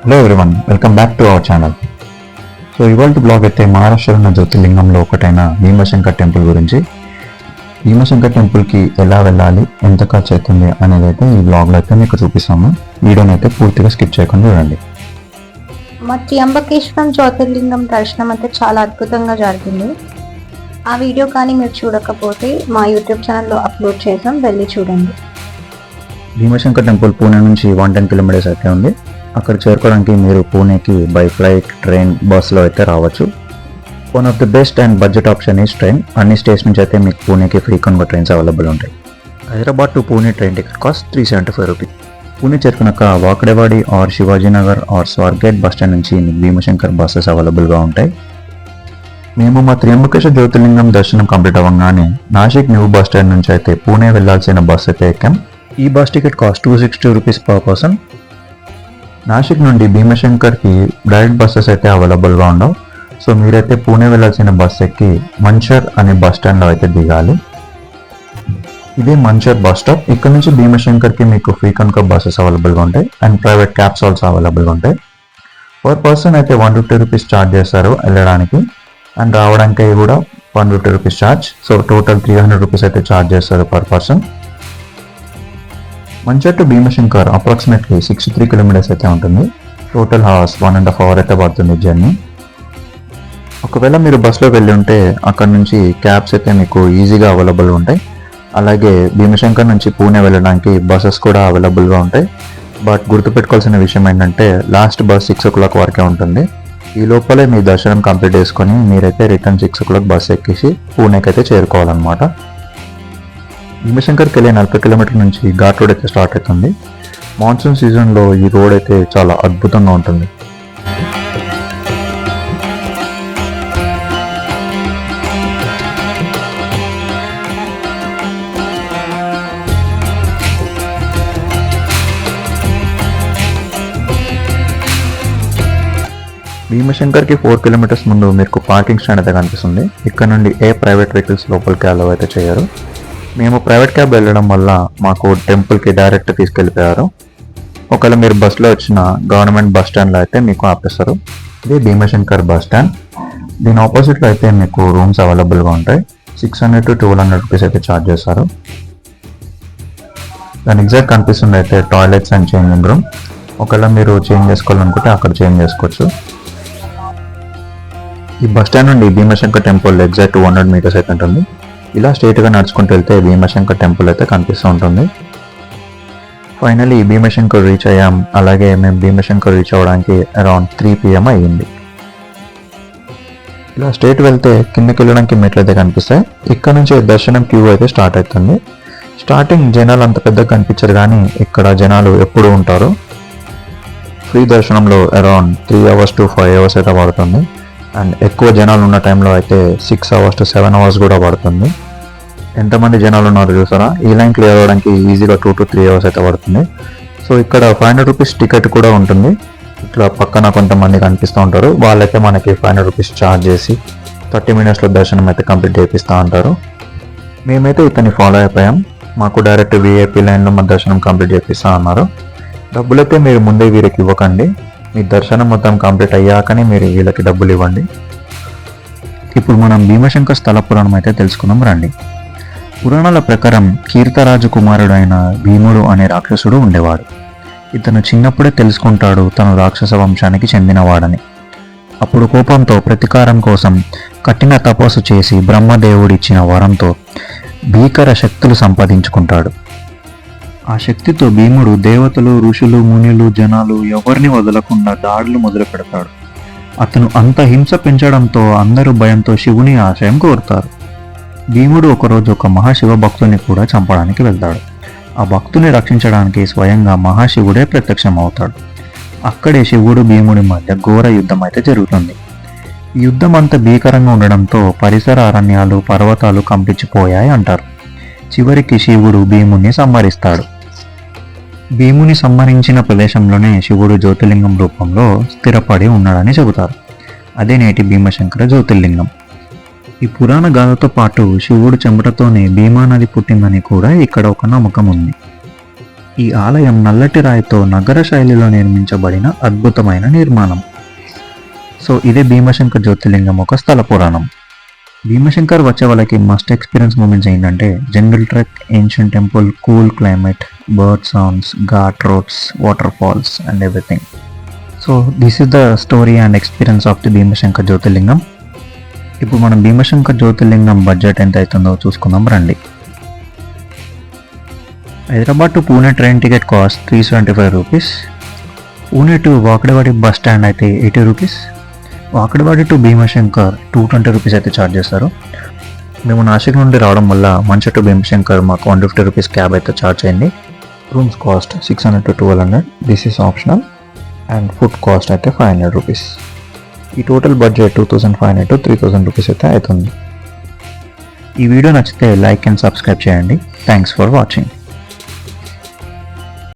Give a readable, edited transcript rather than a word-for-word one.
Hello everyone, welcome back to our channel. So ఇవాళ blog అయితే మహారాష్ట్రలో ఉన్న జ్యోతిర్లింగంలో ఒకటైన భీమశంకర్ టెంపుల్ గురించి. భీమశంకర్ టెంపుల్కి ఎలా వెళ్ళాలి, ఎంత ఖర్చు అవుతుంది అనేది అయితే ఈ బ్లాగ్లో అయితే మీకు చూపిస్తాము. వీడియోని అయితే పూర్తిగా స్కిప్ చేయకుండా చూడండి. మా త్ర్యంబకేశ్వరం జ్యోతిర్లింగం దర్శనం అయితే చాలా అద్భుతంగా జరిగింది. ఆ వీడియో కానీ మీరు చూడకపోతే మా యూట్యూబ్ ఛానల్లో అప్లోడ్ చేసాం, వెళ్ళి చూడండి. భీమశంకర్ టెంపుల్ పూణే నుంచి 110 కిలోమీటర్స్ అయితే ఉంది. అక్కడ చేరుకోవడానికి మీరు పూణేకి బై ఫ్లైట్, ట్రైన్, బస్సులో అయితే రావచ్చు. One of the best and budget option is train. అన్ని స్టేషన్ నుంచి అయితే మీకు పూణేకి ఫ్రీక్వెంట్గా ట్రైన్స్ అవైలబుల్ ఉంటాయి. Hyderabad to Pune train ticket cost 375 rupees. Pune చేరుకున్నాక Wakdewadi or Shivajinagar or Swargate bus stand నుంచి మీకు భీమశంకర్ బస్సెస్ అవైలబుల్గా ఉంటాయి. మేము మా త్ర్యంబకేశ్వర జ్యోతిర్లింగం దర్శనం కంప్లీట్ అవ్వగానే నాసిక్ న్యూ బస్ స్టాండ్ నుంచి అయితే పూణే వెళ్లాల్సిన బస్ అయితే ఎక్కాం. ఈ bus ticket cost 260 rupees per person. Nashik నుండి భీమశంకర్కి డైరెక్ట్ బస్సెస్ అయితే అవైలబుల్గా ఉండవు. సో మీరైతే పూణే వెళ్ళాల్సిన బస్ ఎక్కి మంచర్ అనే బస్ స్టాండ్లో అయితే దిగాలి. ఇదే మంచర్ బస్ స్టాప్. ఇక్కడ నుంచి భీమశంకర్కి మీకు ఫ్రీక్వెంట్గా బస్సెస్ అవైలబుల్గా ఉంటాయి అండ్ ప్రైవేట్ క్యాబ్స్ ఆల్సో అవైలబుల్గా ఉంటాయి. పర్ పర్సన్ అయితే 150 రూపీస్ ఛార్జ్ చేస్తారు వెళ్ళడానికి, అండ్ రావడానికి కూడా 150 rupees charge. So total 300 rupees అయితే ఛార్జ్ చేస్తారు per person. Manchar to Bhimashankar approximately 63 kilometres అయితే ఉంటుంది. టోటల్ హార్స్ 1.5 అవర్ అయితే పడుతుంది జర్నీ. ఒకవేళ మీరు బస్లో వెళ్ళి ఉంటే అక్కడ నుంచి క్యాబ్స్ అయితే మీకు ఈజీగా అవైలబుల్ ఉంటాయి. అలాగే భీమశంకర్ నుంచి పూణే వెళ్ళడానికి బస్సెస్ కూడా అవైలబుల్గా ఉంటాయి. బట్ గుర్తుపెట్టుకోవాల్సిన విషయం ఏంటంటే లాస్ట్ బస్ 6 o'clock వరకే ఉంటుంది. ఈ లోపలే మీ దర్శనం కంప్లీట్ చేసుకొని మీరైతే రిటర్న్ 6 o'clock బస్ ఎక్కేసి పూణేకి అయితే చేరుకోవాలన్నమాట. భీమశంకర్కి వెళ్ళే 40 కిలోమీటర్ల నుంచి ఘాట్ రోడ్ అయితే స్టార్ట్ అవుతుంది. మాన్సూన్ సీజన్లో ఈ రోడ్ అయితే చాలా అద్భుతంగా ఉంటుంది. భీమశంకర్కి 4 కిలోమీటర్స్ ముందు మీకు పార్కింగ్ స్టాండ్ అయితే కనిపిస్తుంది. ఇక్కడ నుండి ఏ ప్రైవేట్ వెహికల్స్ లోపలికి అలౌ అయితే చేయరు. మేము ప్రైవేట్ క్యాబ్ వెళ్ళడం వల్ల మాకు టెంపుల్కి డైరెక్ట్ తీసుకెళ్ళిపోయారు. ఒకవేళ మీరు బస్సులో వచ్చిన గవర్నమెంట్ బస్ స్టాండ్లో అయితే మీకు ఆపేస్తారు. ఇది భీమశంకర్ బస్ స్టాండ్. దీని ఆపోజిట్లో అయితే మీకు రూమ్స్ అవైలబుల్గా ఉంటాయి. 600 to 1200 రూపీస్ అయితే ఛార్జ్ చేస్తారు. దాని ఎగ్జాక్ట్ కనిపిస్తుంది అయితే టాయిలెట్స్ అండ్ చేంజింగ్ రూమ్. ఒకవేళ మీరు చేంజ్ చేసుకోవాలనుకుంటే అక్కడ చేంజ్ చేసుకోవచ్చు. ఈ బస్ స్టాండ్ నుండి భీమశంకర్ టెంపుల్ ఎగ్జాక్ట్ 200 మీటర్స్ అయితే ఉంటుంది. ఇలా స్ట్రైట్గా నడుచుకుంటూ వెళ్తే భీమశంకర్ టెంపుల్ అయితే కనిపిస్తూ ఉంటుంది. ఫైనలీ భీమశంకర్ రీచ్ అయ్యాం. అలాగే మేము భీమశంకర్ రీచ్ అవ్వడానికి అరౌండ్ 3 PM అయ్యింది. ఇలా స్ట్రైట్ వెళ్తే కిందకి వెళ్ళడానికి మెట్లు అయితే కనిపిస్తాయి. ఇక్కడ నుంచి దర్శనం క్యూ అయితే స్టార్ట్ అవుతుంది. స్టార్టింగ్ జనాలు అంత పెద్దగా కనిపించరు, కానీ ఇక్కడ జనాలు ఎప్పుడు ఉంటారు. ఫ్రీ దర్శనంలో అరౌండ్ 3 hours to 5 hours అయితే పడుతుంది. అండ్ ఎక్కువ జనాలు ఉన్న టైంలో అయితే 6 hours to 7 hours కూడా పడుతుంది. ఎంతమంది జనాలు ఉన్నారో చూసారా. ఈ లైన్ క్లియర్ అవ్వడానికి ఈజీగా 2 to 3 hours అయితే పడుతుంది. సో ఇక్కడ 500 రూపీస్ టికెట్ కూడా ఉంటుంది. ఇట్లా పక్కన కొంతమంది కనిపిస్తూ ఉంటారు. వాళ్ళైతే మనకి 500 రూపీస్ ఛార్జ్ చేసి 30 minutesలో దర్శనం అయితే కంప్లీట్ చేపిస్తూ ఉంటారు. మేమైతే ఇతన్ని ఫాలో అయిపోయాం. మాకు డైరెక్ట్ VIP లైన్లో మా దర్శనం కంప్లీట్ చేపిస్తా అన్నారు. డబ్బులైతే మీరు ముందే వీరికి ఇవ్వకండి. మీ దర్శనం మొత్తం కంప్లీట్ అయ్యాకనే మీరు వీళ్ళకి డబ్బులు ఇవ్వండి. ఇప్పుడు మనం భీమశంకర్ స్థల పురాణం అయితే తెలుసుకుందాం రండి. పురాణాల ప్రకారం కీర్తరాజు కుమారుడైన భీముడు అనే రాక్షసుడు ఉండేవాడు. ఇతను చిన్నప్పుడే తెలుసుకుంటాడు తను రాక్షస వంశానికి చెందినవాడని. అప్పుడు కోపంతో ప్రతీకారం కోసం కఠిన తపస్సు చేసి బ్రహ్మదేవుడిచ్చిన వరంతో భీకర శక్తులు సంపాదించుకుంటాడు. ఆ శక్తితో భీముడు దేవతలు, ఋషులు, మునులు, జనాలు ఎవరిని వదలకుండా దాడులు మొదలు పెడతాడు. అతను అంత హింస పెంచడంతో అందరూ భయంతో శివుని ఆశయం కోరుతారు. భీముడు ఒకరోజు ఒక మహాశివ భక్తుని కూడా చంపడానికి వెళ్తాడు. ఆ భక్తుని రక్షించడానికి స్వయంగా మహాశివుడే ప్రత్యక్షం అవుతాడు. అక్కడే శివుడు భీముడి మధ్య ఘోర యుద్ధం అయితే జరుగుతుంది. ఈ యుద్ధం అంత భీకరంగా ఉండడంతో పరిసర అరణ్యాలు, పర్వతాలు కంపించిపోయాయి అంటారు. చివరికి శివుడు భీముని సంహరిస్తాడు. భీముని సంహరించిన ప్రదేశంలోనే శివుడు జ్యోతిర్లింగం రూపంలో స్థిరపడి ఉన్నాడని చెబుతారు. అదే నేటి భీమశంకర జ్యోతిర్లింగం. ఈ పురాణ గాథతో పాటు శివుడు చెమటతోనే భీమా నది పుట్టిందని కూడా ఇక్కడ ఒక నమ్మకం ఉంది. ఈ ఆలయం నల్లటి రాయితో నగర శైలిలో నిర్మించబడిన అద్భుతమైన నిర్మాణం. సో ఇదే భీమశంకర్ జ్యోతిర్లింగం ఒక స్థల పురాణం. భీమశంకర్ వచ్చే వాళ్ళకి మస్ట్ ఎక్స్పీరియన్స్ మూమెంట్స్ ఏంటంటే jungle trek, ancient temple, cool climate, bird sounds, ghat roads, waterfalls and everything. So this is the story and experience of the Bhimashankar జ్యోతిర్లింగం. ఇప్పుడు మనం భీమశంకర్ జ్యోతిర్లింగం బడ్జెట్ ఎంత అవుతుందో చూసుకుందాం రండి. Hyderabad to Pune train ticket cost 375 rupees. Pune to Wakadwadi bus stand అయితే 80 rupees. Wakadwadi to Bhimashankar 220 rupees అయితే ఛార్జ్ చేస్తారు. మేము నాసిక్ నుండి రావడం వల్ల మంచి టు భీమశంకర్ మాకు 150 రూపీస్ క్యాబ్ అయితే ఛార్జ్ అయింది. Rooms cost 600 to 1200. This is optional. And food cost అయితే 500 రూపీస్. ఈ టోటల్ బడ్జెట్ 2500 to 3000 రూపీస్ అయితే అవుతుంది. ఈ వీడియో నచ్చితే లైక్ అండ్ సబ్స్క్రైబ్ చేయండి. Thanks for watching.